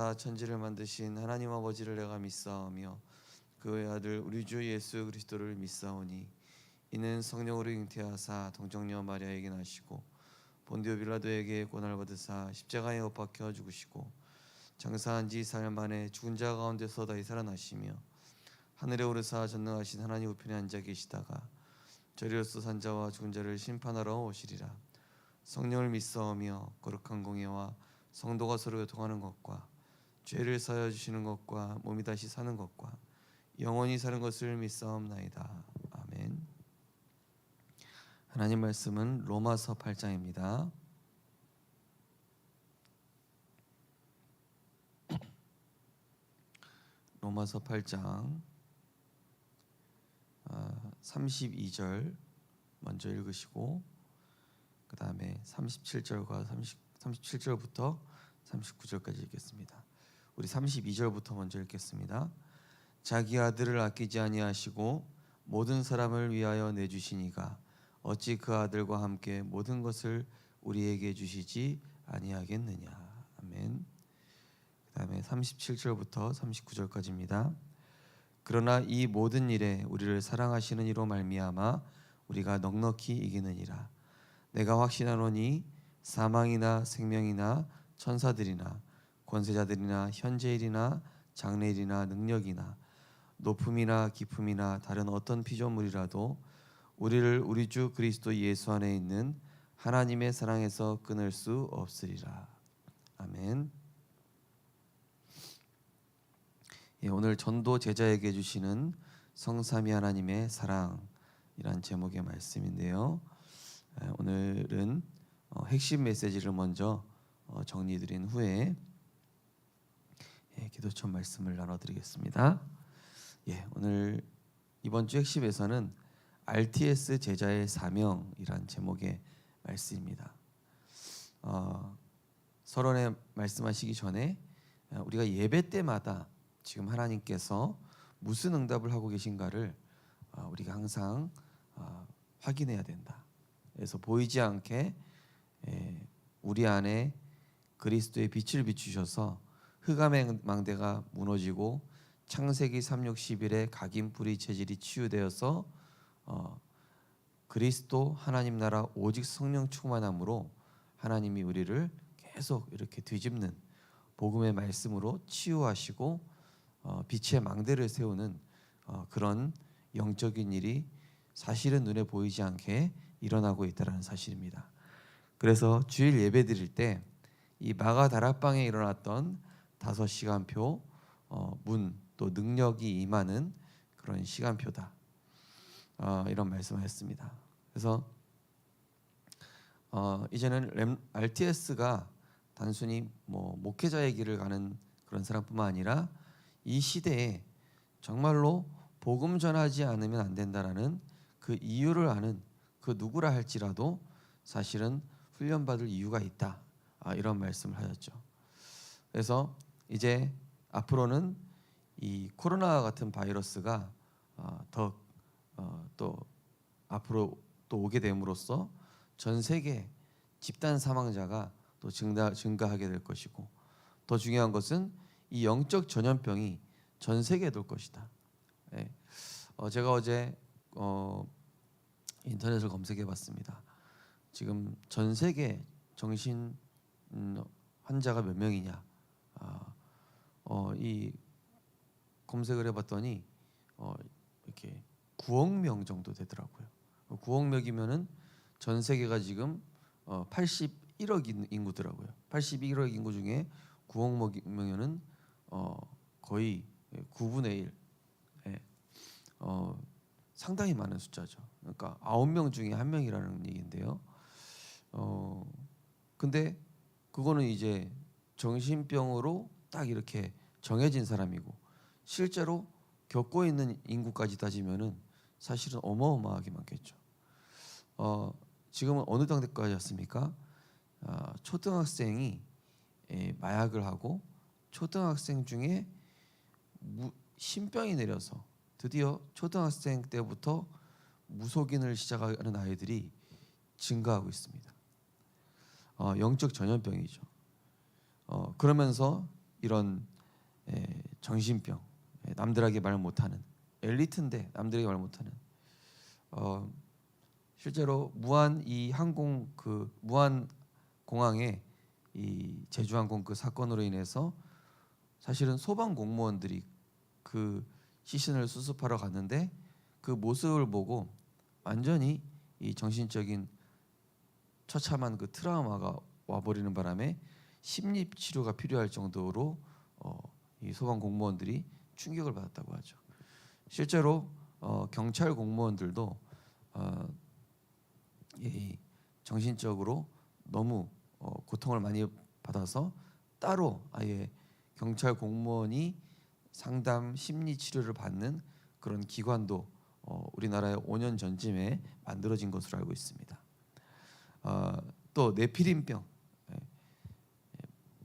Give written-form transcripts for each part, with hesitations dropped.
천지를 만드신 하나님 아버지를 내가 믿사오며 그의 아들 우리 주 예수 그리스도를 믿사오니 이는 성령으로 잉태하사 동정녀 마리아에게 나시고 본디오 빌라도에게 고난을 받으사 십자가에 못 박혀 죽으시고 장사한 지 사흘 만에 죽은 자 가운데서 다시 살아나시며 하늘에 오르사 전능하신 하나님 우편에 앉아 계시다가 저리로서 산 자와 죽은 자를 심판하러 오시리라. 성령을 믿사오며 거룩한 공예와 성도가 서로 교통하는 것과 죄를 사하여 주시는 것과 몸이 다시 사는 것과 영원히 사는 것을 믿사옵나이다. 아멘. 하나님 말씀은 로마서 8장입니다. 로마서 8장 32절 먼저 읽으시고 그 다음에 37절과 37절부터 39절까지 읽겠습니다. 우리 32절부터 먼저 읽겠습니다. 자기 아들을 아끼지 아니하시고 모든 사람을 위하여 내주시니가 어찌 그 아들과 함께 모든 것을 우리에게 주시지 아니하겠느냐. 아멘. 그 다음에 37절부터 39절까지입니다. 그러나 이 모든 일에 우리를 사랑하시는 이로 말미암아 우리가 넉넉히 이기느니라. 내가 확신하노니 사망이나 생명이나 천사들이나 권세자들이나 현재일이나 장래일이나 능력이나 높음이나 깊음이나 다른 어떤 피조물이라도 우리를 우리 주 그리스도 예수 안에 있는 하나님의 사랑에서 끊을 수 없으리라. 아멘. 오늘 전도 제자에게 주시는 성삼위 하나님의 사랑이란 제목의 말씀인데요. 오늘은 핵심 메시지를 먼저 정리드린 후에 기도처 말씀을 나눠드리겠습니다. 오늘 이번 주 핵심에서는 RTS 제자의 사명이란 제목의 말씀입니다. 서론에 말씀하시기 전에 우리가 예배 때마다 지금 하나님께서 무슨 응답을 하고 계신가를 우리가 항상 확인해야 된다. 그래서 보이지 않게 우리 안에 그리스도의 빛을 비추셔서 흑암의 망대가 무너지고 창세기 3, 6, 11의 각인뿌리 체질이 치유되어서 그리스도 하나님 나라 오직 성령 충만함으로 하나님이 우리를 계속 이렇게 뒤집는 복음의 말씀으로 치유하시고 빛의 망대를 세우는 그런 영적인 일이 사실은 눈에 보이지 않게 일어나고 있다는 사실입니다. 그래서 주일 예배 드릴 때 이 마가 다락방에 일어났던 5시간표 문 또 능력이 임하는 그런 시간표다. 이런 말씀을 했습니다. 그래서 이제는 RTS가 단순히 목회자의 길을 가는 그런 사람뿐만 아니라 이 시대에 정말로 복음 전하지 않으면 안 된다라는 그 이유를 아는 그 누구라 할지라도 사실은 훈련받을 이유가 있다. 이런 말씀을 하셨죠. 그래서 이제 앞으로는 이 코로나 같은 바이러스가 더 또 앞으로 또 오게 됨으로써 전 세계 집단 사망자가 또 증가하게 될 것이고 더 중요한 것은 이 영적 전염병이 전 세계에 돌 것이다. 제가 어제 인터넷을 검색해봤습니다. 지금 전 세계 정신 환자가 몇 명이냐? 이 검색을 해봤더니 이렇게 9억 명 정도 되더라고요. 9억 명이면은 전 세계가 지금 81억 인구더라고요. 81억 인구 중에 9억 명이면은 거의 9분의 1. 상당히 많은 숫자죠. 그러니까 9명 중에 1명이라는 얘기인데요. 근데 그거는 이제 정신병으로 딱 이렇게 정해진 사람이고 실제로 겪고 있는 인구까지 따지면은 사실은 어마어마하게 많겠죠. 지금은 어느 단계까지 왔습니까? 초등학생이 마약을 하고 초등학생 중에 신병이 내려서 드디어 초등학생 때부터 무속인을 시작하는 아이들이 증가하고 있습니다. 영적 전염병이죠. 그러면서 이런 정신병, 남들에게 말 못하는 엘리트인데 남들에게 말 못하는 실제로 무한 이 항공 그 무한 공항에 이 제주항공 그 사건으로 인해서 사실은 소방 공무원들이 그 시신을 수습하러 갔는데 그 모습을 보고 완전히 이 정신적인 처참한 그 트라우마가 와버리는 바람에 심리 치료가 필요할 정도로 이 소방 공무원들이 충격을 받았다고 하죠. 실제로 경찰 공무원들도 이 정신적으로 너무 고통을 많이 받아서 따로 아예 경찰 공무원이 상담 심리 치료를 받는 그런 기관도 우리나라에 5년 전쯤에 만들어진 것으로 알고 있습니다. 또 네피림병,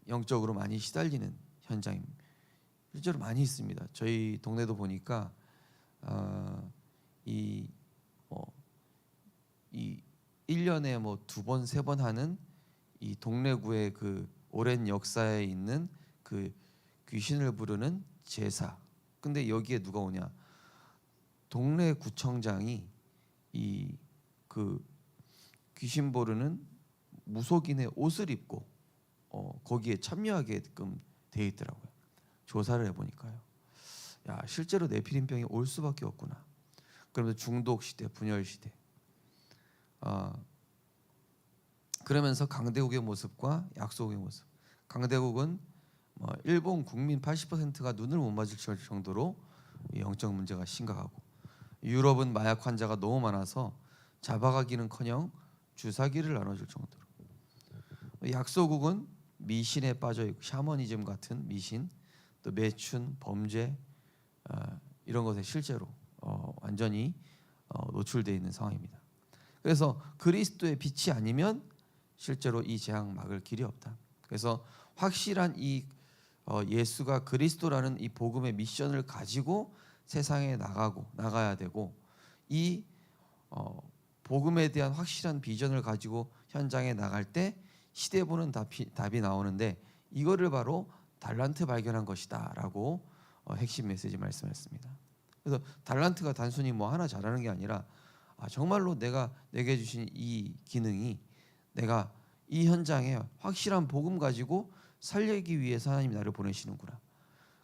영적으로 많이 시달리는 현장이 실제로 많이 있습니다. 저희 동네도 보니까 이 1년에 뭐 2번, 3번 하는 이 동래구의 그 오랜 역사에 있는 그 귀신을 부르는 제사. 근데 여기에 누가 오냐? 동래구청장이 이 그 귀신 부르는 무속인의 옷을 입고 거기에 참여하게끔 돼 있더라고요. 조사를 해보니까요. 야, 실제로 네피림병이 올 수밖에 없구나. 그러면서 중독 시대, 분열 시대. 그러면서 강대국의 모습과 약소국의 모습. 강대국은 일본 국민 80%가 눈을 못 맞을 정도로 영적 문제가 심각하고, 유럽은 마약 환자가 너무 많아서 잡아가기는커녕 주사기를 나눠줄 정도로, 약소국은 미신에 빠져 있고 샤머니즘 같은 미신, 또 매춘, 범죄 이런 것에 실제로 완전히 노출되어 있는 상황입니다. 그래서 그리스도의 빛이 아니면 실제로 이 재앙 막을 길이 없다. 그래서 확실한 이 예수가 그리스도라는 이 복음의 미션을 가지고 세상에 나가야 되고, 이 복음에 대한 확실한 비전을 가지고 현장에 나갈 때 시대 보는 답이 나오는데, 이거를 바로 달란트 발견한 것이다라고 핵심 메시지 말씀했습니다. 그래서 달란트가 단순히 뭐 하나 잘하는 게 아니라 정말로 내게 주신 이 기능이 내가 이 현장에 확실한 복음 가지고 살리기 위해서 하나님이 나를 보내시는구나.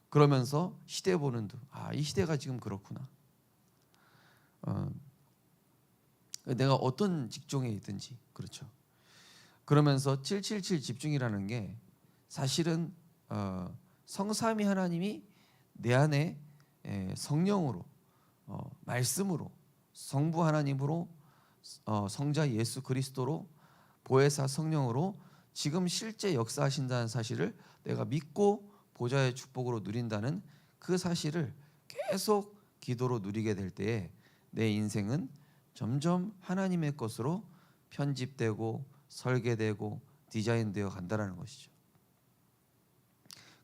그러면서 시대 보는 듯, 이 시대가 지금 그렇구나. 내가 어떤 직종에 있든지 그렇죠. 그러면서 777 집중이라는 게 사실은 성삼위 하나님이 내 안에 성령으로, 말씀으로, 성부 하나님으로, 성자 예수 그리스도로, 보혜사 성령으로 지금 실제 역사하신다는 사실을 내가 믿고 보좌의 축복으로 누린다는 그 사실을 계속 기도로 누리게 될 때에 내 인생은 점점 하나님의 것으로 편집되고 설계되고 디자인되어 간다는 것이죠.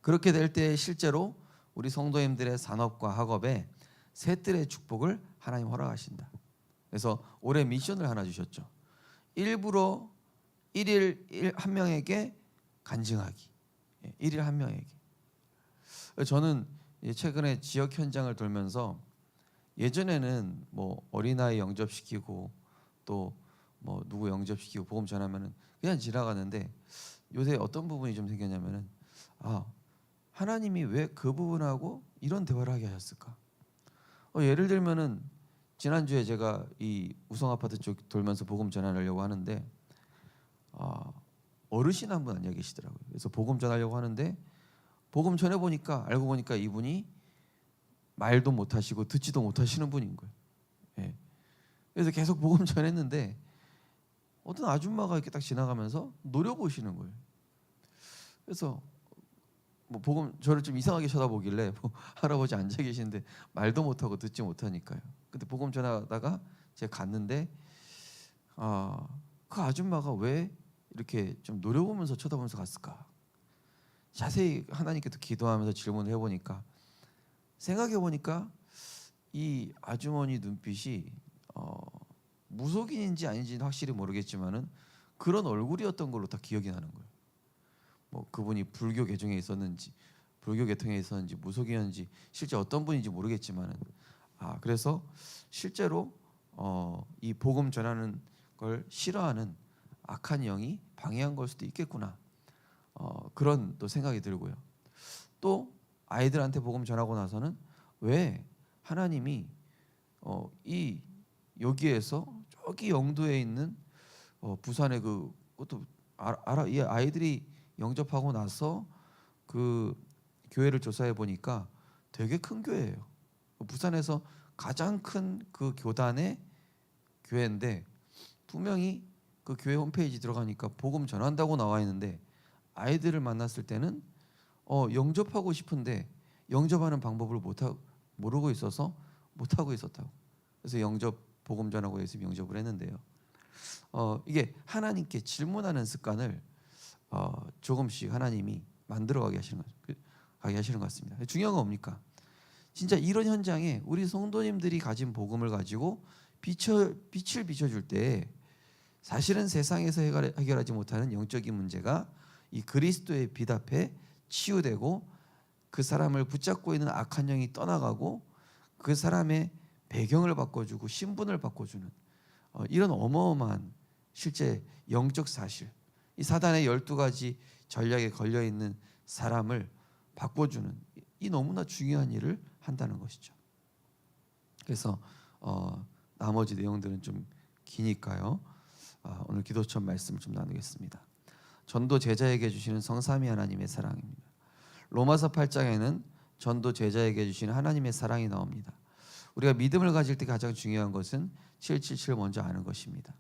그렇게 될 때 실제로 우리 성도님들의 산업과 학업에 새 뜰의 축복을 하나님 허락하신다. 그래서 올해 미션을 하나 주셨죠. 일부러 1일 한 명에게 간증하기. 1일 한 명에게. 저는 최근에 지역 현장을 돌면서 예전에는 뭐 어린아이 영접시키고 또 뭐 누구 영접시키고 복음 전하면은 그냥 지나가는데, 요새 어떤 부분이 좀 생겼냐면은 하나님이 왜 그 부분하고 이런 대화를 하게 하셨을까? 예를 들면은 지난주에 제가 이 우성 아파트 쪽 돌면서 복음 전하려고 하는데 어르신 한 분 앉아 계시더라고요. 그래서 복음 전하려고 하는데 복음 전해 보니까 알고 보니까 이분이 말도 못 하시고 듣지도 못하시는 분인 거예요. 예. 그래서 계속 복음 전했는데 어떤 아줌마가 이렇게 딱 지나가면서 노려보시는 거예요. 그래서 뭐 복음 저를 좀 이상하게 쳐다보길래 할아버지 앉아 계시는데 말도 못하고 듣지 못하니까요. 근데 복음 전하다가 제가 갔는데 그 아줌마가 왜 이렇게 좀 노려보면서 쳐다보면서 갔을까? 자세히 하나님께도 기도하면서 질문을 해보니까, 생각해보니까 이 아주머니 눈빛이 무속인인지 아닌지는 확실히 모르겠지만은 그런 얼굴이었던 걸로 다 기억이 나는 거예요. 뭐 그분이 불교 계정에 있었는지 불교 계통에 있었는지 무속이었는지 실제 어떤 분인지 모르겠지만은 그래서 실제로 이 복음 전하는 걸 싫어하는 악한 영이 방해한 걸 수도 있겠구나. 그런 또 생각이 들고요. 또 아이들한테 복음 전하고 나서는 왜 하나님이 이 여기에서 저기 영도에 있는 부산의 그것도 이 아이들이 영접하고 나서 그 교회를 조사해 보니까 되게 큰 교회예요. 부산에서 가장 큰 그 교단의 교회인데 분명히 그 교회 홈페이지 들어가니까 복음 전한다고 나와 있는데 아이들을 만났을 때는 영접하고 싶은데 영접하는 방법을 모르고 있어서 못하고 있었다고. 그래서 영접 복음 전하고 예수 영접을 했는데요. 이게 하나님께 질문하는 습관을 조금씩 하나님이 만들어가게 하시는 것 같습니다. 중요한 건 뭡니까? 진짜 이런 현장에 우리 성도님들이 가진 복음을 가지고 빛을 비춰줄 때 사실은 세상에서 해결하지 못하는 영적인 문제가 이 그리스도의 빛 앞에 치유되고 그 사람을 붙잡고 있는 악한 영이 떠나가고 그 사람의 배경을 바꿔주고 신분을 바꿔주는 이런 어마어마한 실제 영적 사실, 이 사단의 12가지 전략에 걸려있는 사람을 바꿔주는 이 너무나 중요한 일을 한다는 것이죠. 그래서 나머지 내용들은 좀 기니까요. 오늘 기도처럼 말씀을 좀 나누겠습니다. 전도 제자에게 주시는 성삼위 하나님의 사랑입니다. 로마서 8장에는 전도 제자에게 주시는 하나님의 사랑이 나옵니다. 우리가 믿음을 가질 때 가장 중요한 것은 777을 먼저 아는 것입니다.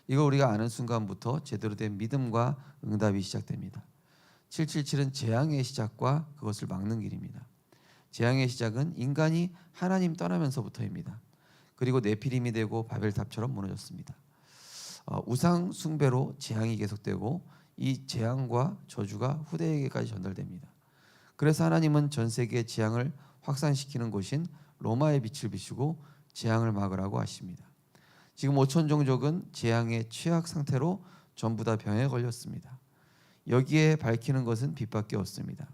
이걸 우리가 아는 순간부터 제대로 된 믿음과 응답이 시작됩니다. 777은 재앙의 시작과 그것을 막는 길입니다. 재앙의 시작은 인간이 하나님 떠나면서부터입니다. 그리고 네피림이 되고 바벨탑처럼 무너졌습니다. 우상 숭배로 재앙이 계속되고 이 재앙과 저주가 후대에게까지 전달됩니다. 그래서 하나님은 전 세계의 재앙을 확산시키는 곳인 로마의 빛을 비추고 재앙을 막으라고 하십니다. 지금 5천 종족은 재앙의 취약 상태로 전부 다 병에 걸렸습니다. 여기에 밝히는 것은 빛밖에 없습니다.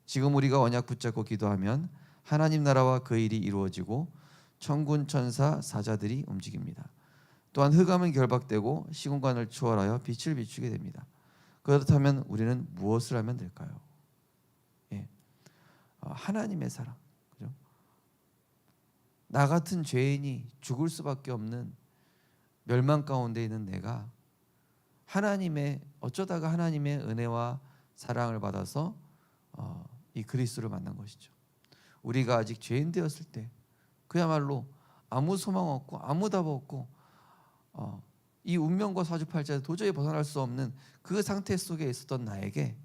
지금 우리가 언약 붙잡고 기도하면 하나님 나라와 그 일이 이루어지고 천군 천사 사자들이 움직입니다. 또한 흑암은 결박되고 시공간을 초월하여 빛을 비추게 됩니다. 그렇다면 우리는 무엇을 하면 될까요? 하나님의 사랑, 그죠? 나 같은 죄인이 죽을 수밖에 없는 멸망 가운데 있는 내가 어쩌다가 하나님의 은혜와 사랑을 받아서 이 그리스도를 만난 것이죠. 우리가 아직 죄인 되었을 때 그야말로 아무 소망 없고 아무 답 없고 이 운명과 사주팔자에 도저히 벗어날 수 없는 그 상태 속에 있었던 나에게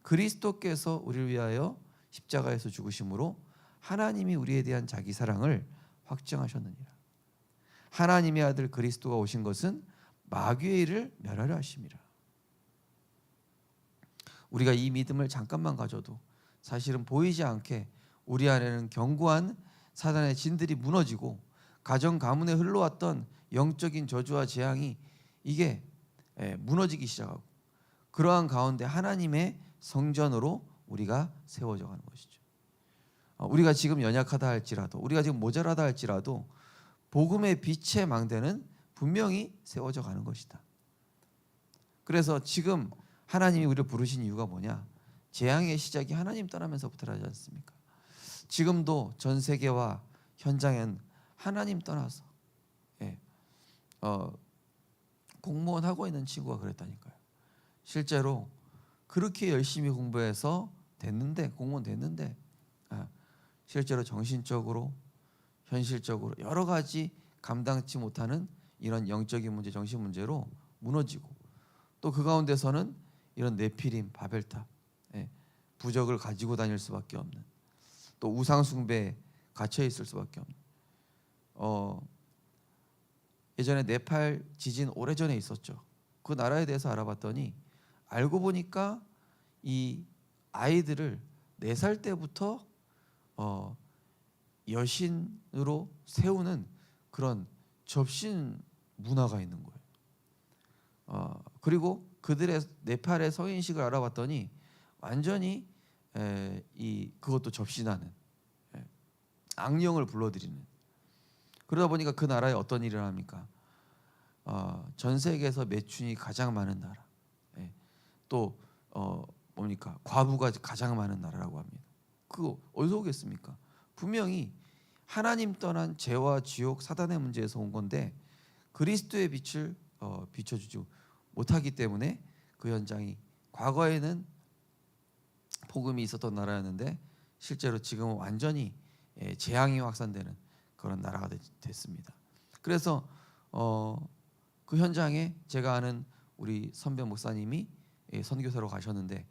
그리스도께서 우리를 위하여 십자가에서 죽으심으로 하나님이 우리에 대한 자기 사랑을 확증하셨느니라. 하나님의 아들 그리스도가 오신 것은 마귀의 일을 멸하려 하심이라. 우리가 이 믿음을 잠깐만 가져도 사실은 보이지 않게 우리 안에는 견고한 사단의 진들이 무너지고 가정 가문에 흘러왔던 영적인 저주와 재앙이 이게 무너지기 시작하고 그러한 가운데 하나님의 성전으로 우리가 세워져 가는 것이죠. 우리가 지금 연약하다 할지라도 우리가 지금 모자라다 할지라도 복음의 빛의 망대는 분명히 세워져 가는 것이다. 그래서 지금 하나님이 우리를 부르신 이유가 뭐냐? 재앙의 시작이 하나님 떠나면서부터라지 않습니까? 지금도 전 세계와 현장엔 하나님 떠나서 공무원 하고 있는 친구가 그랬다니까요. 실제로 그렇게 열심히 공부해서 공무원 됐는데 실제로 정신적으로 현실적으로 여러 가지 감당치 못하는 이런 영적인 문제, 정신 문제로 무너지고 또 그 가운데서는 이런 네피림, 바벨탑, 부적을 가지고 다닐 수밖에 없는 또 우상 숭배에 갇혀 있을 수밖에 없는 예전에 네팔 지진 오래전에 있었죠. 그 나라에 대해서 알아봤더니 알고 보니까 이 아이들을 4살 때부터 여신으로 세우는 그런 접신 문화가 있는 거예요. 그리고 그들의 네팔의 성인식을 알아봤더니 완전히 그것도 접신하는 악령을 불러들이는. 그러다 보니까 그 나라에 어떤 일을 합니까? 전 세계에서 매춘이 가장 많은 나라. 또 뭡니까? 과부가 가장 많은 나라라고 합니다. 그거 어디서 오겠습니까? 분명히 하나님 떠난 죄와 지옥 사단의 문제에서 온 건데 그리스도의 빛을 비춰주지 못하기 때문에 그 현장이 과거에는 복음이 있었던 나라였는데 실제로 지금은 완전히 재앙이 확산되는 그런 나라가 됐습니다. 그래서 그 현장에 제가 아는 우리 선배 목사님이 선교사로 가셨는데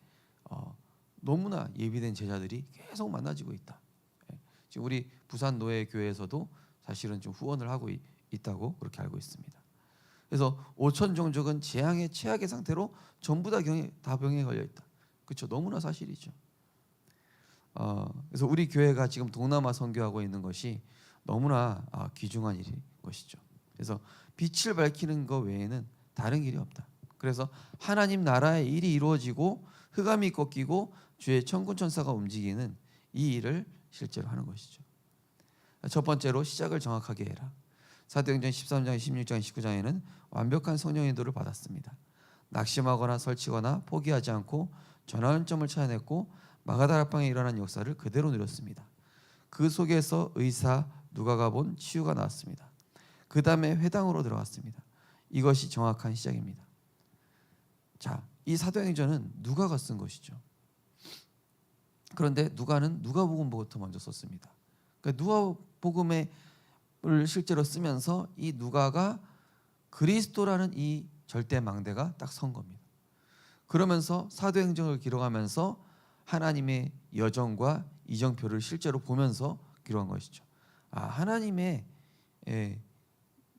너무나 예비된 제자들이 계속 만나지고 있다. 지금 우리 부산 노예교회에서도 사실은 좀 후원을 하고 있다고 그렇게 알고 있습니다. 그래서 5천 종족은 재앙의 최악의 상태로 전부 다 병에 걸려 있다. 그렇죠? 너무나 사실이죠. 그래서 우리 교회가 지금 동남아 선교하고 있는 것이 너무나 귀중한 일인 것이죠. 그래서 빛을 밝히는 것 외에는 다른 길이 없다. 그래서 하나님 나라의 일이 이루어지고 흑암이 꺾이고 주의 천군 천사가 움직이는 이 일을 실제로 하는 것이죠. 첫 번째로 시작을 정확하게 해라. 사도행전 13장, 16장, 19장에는 완벽한 성령 인도를 받았습니다. 낙심하거나 설치거나 포기하지 않고 전환점을 찾아냈고 마가다락방에 일어난 역사를 그대로 누렸습니다. 그 속에서 의사 누가가 본 치유가 나왔습니다. 그 다음에 회당으로 들어갔습니다. 이것이 정확한 시작입니다. 자, 이 사도행전은 누가가 쓴 것이죠. 그런데 누가는 누가복음부터 먼저 썼습니다. 그러니까 누가복음을 실제로 쓰면서 이 누가가 그리스도라는 이 절대 망대가 딱 선 겁니다. 그러면서 사도행전을 기록하면서 하나님의 여정과 이정표를 실제로 보면서 기록한 것이죠. 하나님의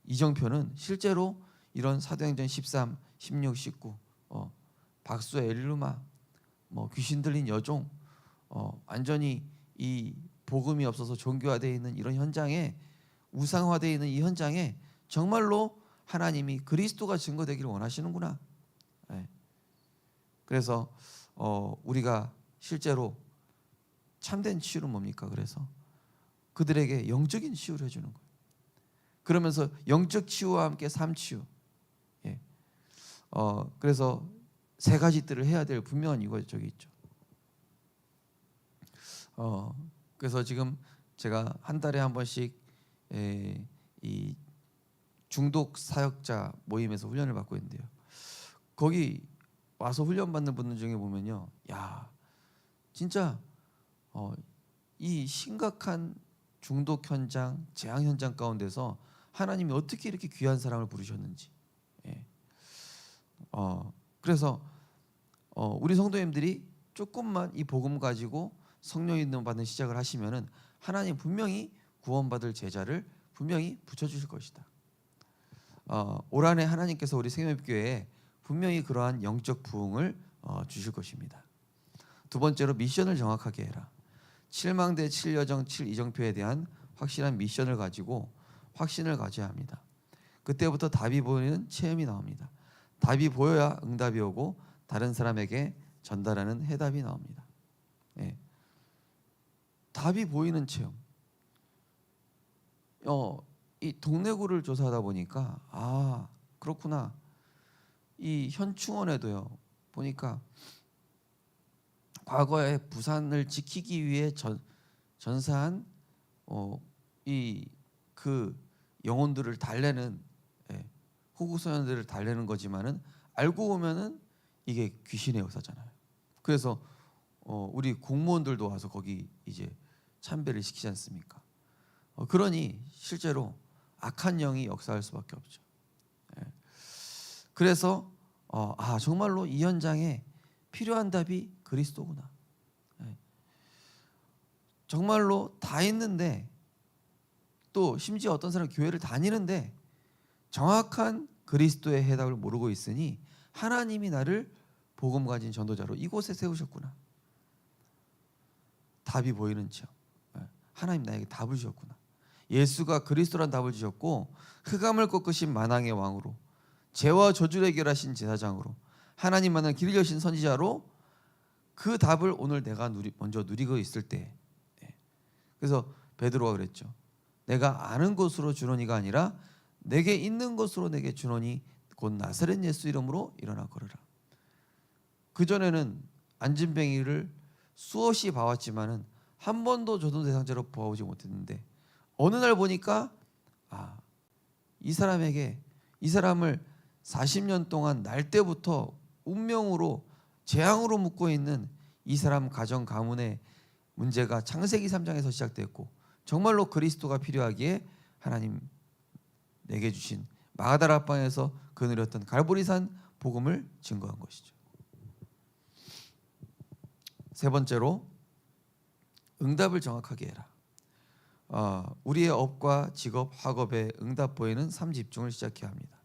이정표는 실제로 이런 사도행전 13, 16, 19 박수의 엘루마 귀신 들린 여종 완전히 이 복음이 없어서 종교화되어 있는 이런 현장에 우상화되어 있는 이 현장에 정말로 하나님이 그리스도가 증거되기를 원하시는구나. 그래서 우리가 실제로 참된 치유는 뭡니까? 그래서 그들에게 영적인 치유를 해주는 거예요. 그러면서 영적 치유와 함께 삶 치유. 그래서 세 가지 뜰을 해야 될 분명한 이유가 저기 있죠. 그래서 지금 제가 한 달에 한 번씩 이 중독 사역자 모임에서 훈련을 받고 있는데요. 거기 와서 훈련 받는 분들 중에 보면요, 야, 진짜 이 심각한 중독 현장, 재앙 현장 가운데서 하나님이 어떻게 이렇게 귀한 사람을 부르셨는지. 그래서 우리 성도님들이 조금만 이 복음 가지고 성령 인도 받는 시작을 하시면은 하나님 분명히 구원받을 제자를 분명히 붙여주실 것이다. 올 한해 하나님께서 우리 생명교회에 분명히 그러한 영적 부흥을 주실 것입니다. 두 번째로 미션을 정확하게 해라. 7망대 7여정 7이정표에 대한 확실한 미션을 가지고 확신을 가져야 합니다. 그때부터 답이 보이는 체험이 나옵니다. 답이 보여야 응답이 오고 다른 사람에게 전달하는 해답이 나옵니다. 답이 보이는 체험. 이 동래구를 조사하다 보니까 그렇구나. 이 현충원에도요 보니까 과거에 부산을 지키기 위해 전사한 그 영혼들을 달래는 호구 소년들을 달래는 거지만은 알고 보면은 이게 귀신의 역사잖아요. 그래서 우리 공무원들도 와서 거기 이제 참배를 시키지 않습니까? 그러니 실제로 악한 영이 역사할 수밖에 없죠. 그래서 정말로 이 현장에 필요한 답이 그리스도구나. 정말로 다 있는데 또 심지어 어떤 사람은 교회를 다니는데 정확한 그리스도의 해답을 모르고 있으니 하나님이 나를 복음 가진 전도자로 이곳에 세우셨구나. 답이 보이는 체험. 하나님 나에게 답을 주셨구나. 예수가 그리스도란 답을 주셨고 흑암을 꺾으신 만왕의 왕으로 죄와 저주를 해결하신 제사장으로 하나님만을 길을 여신 선지자로 그 답을 오늘 내가 먼저 누리고 있을 때, 그래서 베드로가 그랬죠. 내가 아는 것으로 주노니가 아니라 내게 있는 것으로 내게 주노니 곧 나사렛 예수 이름으로 일어나 걸으라. 그 전에는 안진뱅이를 수없이 봐왔지만은 한 번도 조동 대상자로 보아오지 못했는데 어느 날 보니까 이 사람을 40년 동안 날 때부터 운명으로 재앙으로 묶고 있는 이 사람 가정 가문의 문제가 창세기 3장에서 시작됐고 정말로 그리스도가 필요하기에 하나님 내게 주신 마가다라 방에서 그 누렸던 갈보리산 복음을 증거한 것이죠. 세 번째로 응답을 정확하게 해라. 우리의 업과 직업, 학업에 응답 보이는 삶 집중을 시작해야 합니다.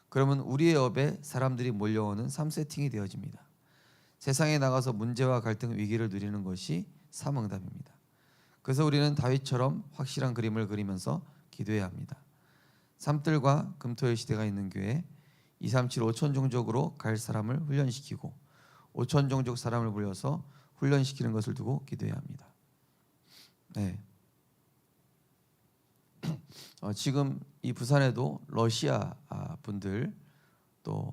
그러면 우리의 업에 사람들이 몰려오는 삶 세팅이 되어집니다. 세상에 나가서 문제와 갈등, 위기를 누리는 것이 삶 응답입니다. 그래서 우리는 다윗처럼 확실한 그림을 그리면서 기도해야 합니다. 삶들과 금토일 시대가 있는 교회 237 5천 종족으로 갈 사람을 훈련시키고 5천 종족 사람을 불려서 훈련시키는 것을 두고 기도해야 합니다. 네. 지금 이 부산에도 러시아 분들 또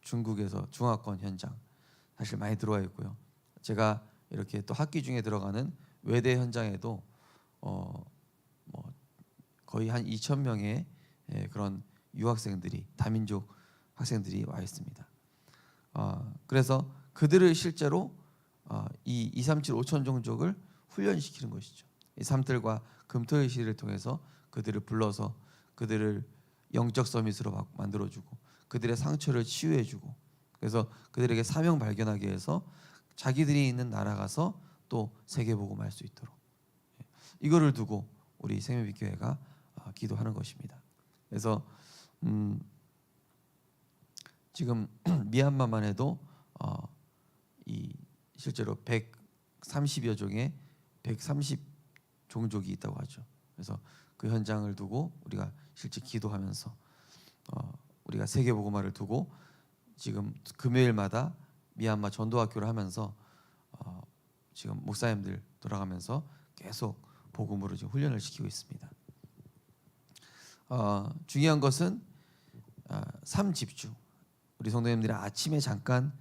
중국에서 중화권 현장 사실 많이 들어와 있고요. 제가 이렇게 또 학기 중에 들어가는 외대 현장에도 거의 한 2,000명의 그런 유학생들이 다민족 학생들이 와 있습니다. 그래서 그들을 실제로 이 237 5천 종족을 훈련시키는 것이죠. 이 삶들과 금토일 시대를 통해서 그들을 불러서 그들을 영적 서밋으로 만들어주고 그들의 상처를 치유해주고 그래서 그들에게 사명 발견하게 해서 자기들이 있는 나라 가서 또 세계 복음할 수 있도록 이거를 두고 우리 생명빛교회가 기도하는 것입니다. 그래서 지금 미얀마만 해도 이 실제로 130여 종의 130 종족이 있다고 하죠. 그래서 그 현장을 두고 우리가 실제 기도하면서 우리가 세계 복음화를 두고 지금 금요일마다 미얀마 전도학교를 하면서 지금 목사님들 돌아가면서 계속 복음으로 지금 훈련을 시키고 있습니다. 중요한 것은 삶 집중. 우리 성도님들이 아침에 잠깐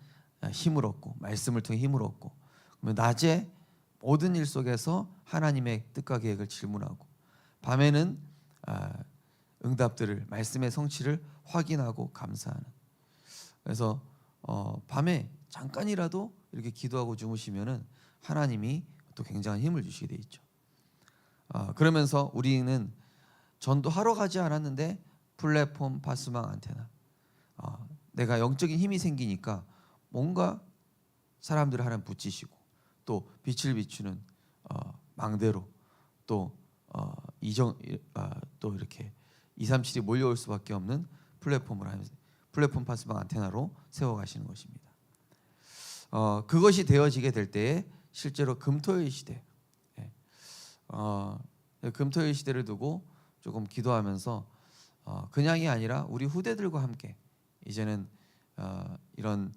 힘을 얻고 말씀을 통해 힘을 얻고 그러면 낮에 모든 일 속에서 하나님의 뜻과 계획을 질문하고 밤에는 응답들을 말씀의 성취를 확인하고 감사하는. 그래서 밤에 잠깐이라도 이렇게 기도하고 주무시면은 하나님이 또 굉장한 힘을 주시게 돼 있죠. 그러면서 우리는 전도하러 가지 않았는데 플랫폼, 파스망, 안테나 내가 영적인 힘이 생기니까 뭔가 사람들을 하나님 붙이시고 또 빛을 비추는 망대로 또 또 이렇게 237이 몰려올 수밖에 없는 플랫폼을 하면서 플랫폼 파스방 안테나로 세워가시는 것입니다. 그것이 되어지게 될 때에 실제로 금토일 시대, 금토일 시대를 두고 조금 기도하면서 그냥이 아니라 우리 후대들과 함께 이제는 이런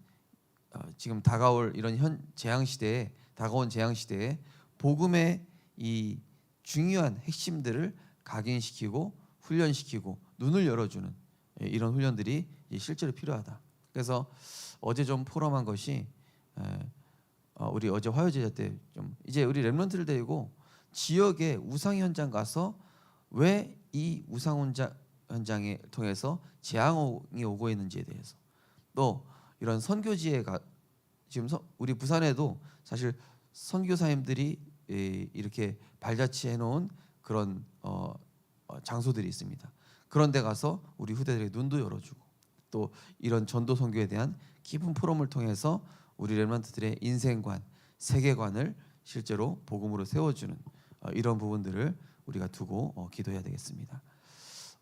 지금 다가올 이런 재앙 시대에 다가온 재앙 시대에 복음의 이 중요한 핵심들을 각인시키고 훈련시키고 눈을 열어주는 이런 훈련들이 실제로 필요하다. 그래서 어제 좀 포럼한 것이 우리 어제 화요제자 때 좀 이제 우리 렘넌트를 데리고 지역의 우상 현장 가서 왜 이 우상 현장에 통해서 재앙이 오고 있는지에 대해서 또 이런 선교지에 지금 우리 부산에도 사실 선교사님들이 이렇게 발자취해 놓은 그런 장소들이 있습니다. 그런 데 가서 우리 후대들에게 눈도 열어주고 또 이런 전도 선교에 대한 깊은 포럼을 통해서 우리 렘넌트들의 인생관, 세계관을 실제로 복음으로 세워주는 이런 부분들을 우리가 두고 기도해야 되겠습니다.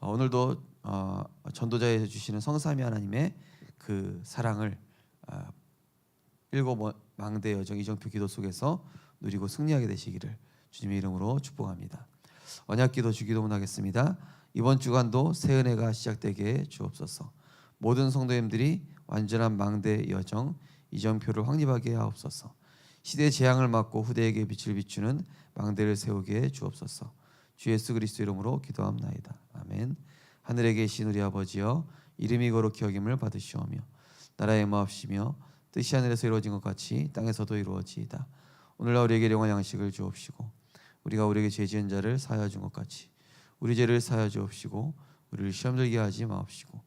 오늘도 전도자에서 주시는 성삼위 하나님의 그 사랑을 일곱 망대 여정 이정표 기도 속에서 누리고 승리하게 되시기를 주님의 이름으로 축복합니다. 언약기도 주기도문하겠습니다. 이번 주간도 새 은혜가 시작되게 주옵소서. 모든 성도님들이 완전한 망대 여정 이정표를 확립하게 하옵소서. 시대의 재앙을 막고 후대에게 빛을 비추는 망대를 세우게 해 주옵소서. 주 예수 그리스도 이름으로 기도합나이다. 아멘. 하늘에 계신 우리 아버지여, 이름이 거룩히 여김을 받으시오며 나라의 마옵시며 뜻이 하늘에서 이루어진 것 같이 땅에서도 이루어지이다. 오늘날 우리에게 일용할 양식을 주옵시고 우리가 우리에게 죄 지은 자를 사하여 준 것 같이 우리 죄를 사하여 주옵시고 우리를 시험 들게 하지 마옵시고